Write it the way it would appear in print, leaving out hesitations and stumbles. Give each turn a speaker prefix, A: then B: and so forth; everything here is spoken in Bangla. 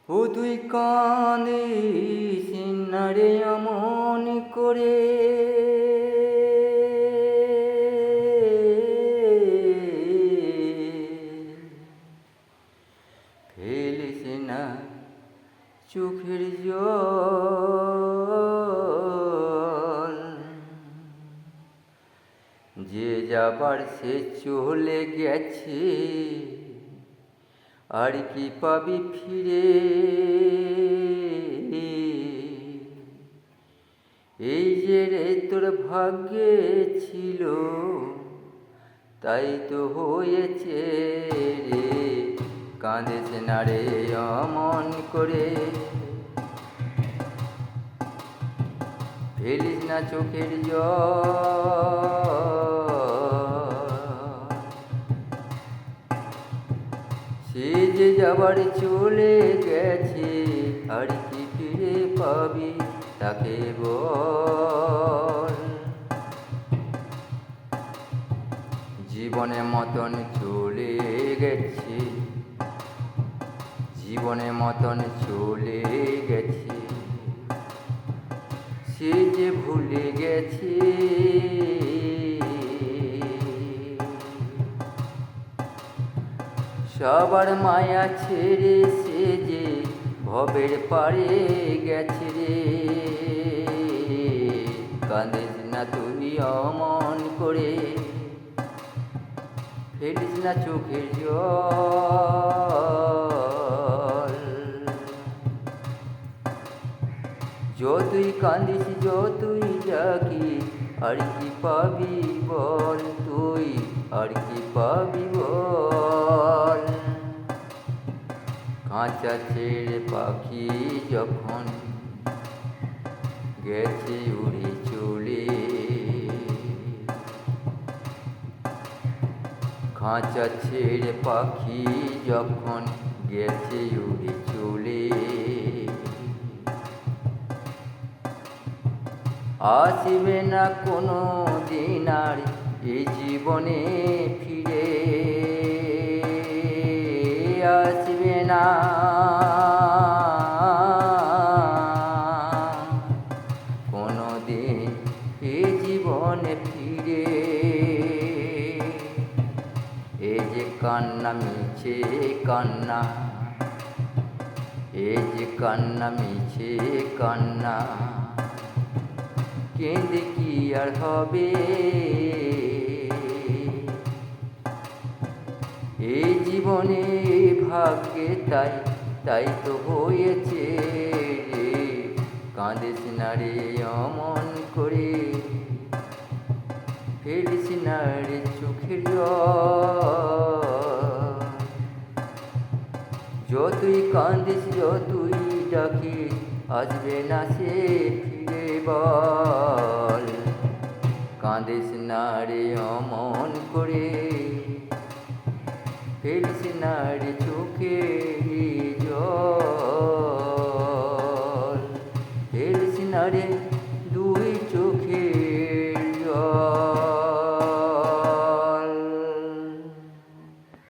A: ও তুই কাঁদিস না রে অমন করে, ফেলিস না চোখের জল। যে যাবার সে চলে গেছে, আর কি পাবি ফিরে? এই যে রে তোর ভাগ্যে ছিল, তাই তো হয়েছে রে। কাঁদিস না রে অমন করে, ফেলিস না চোখের জল। সে যে যাবার চলে গেছে, আর কি ফিরে পাবি তাকে বল। জীবনের মতন চলে গেছে, জীবনের মতন চলে গেছে, সে যে ভুলে গেছে। সবার মায়া ছেড়ে সে যে ভবের পারে গেছে রে। কাঁদিস না তুই অমন করে, ফেলিস না চোখের জল। যতই কান্দিস যতই ডাকিস, আর কি পাবি বল তুই, আর কি পাবি বল। খাঁচা ছেড়ে পাখি যখন গেছে উড়ে চলে, খাঁচা ছেড়ে পাখি যখন গেছে উড়ে চলে, আসবে না কোনো দিন আর এই জীবনে ফিরে। আসবে না কোনো দিন এই জীবনে ফিরে। এই যে কান্না মিছে কান্না, এই যে কান্না মিছে কান্না, কেঁদে কি আর হবে? এই জীবনে ভাগ্যে তাই তাই তো হয়েছে রে। কাঁদিস না রে অমন করে, ফেলিস না রে চোখের জল। যতই কান্দিস যতই ডাকিস, আসবে না সে ফিরে বল। কাঁদিস না রে অমন করে, ফেলিস না রে চোখের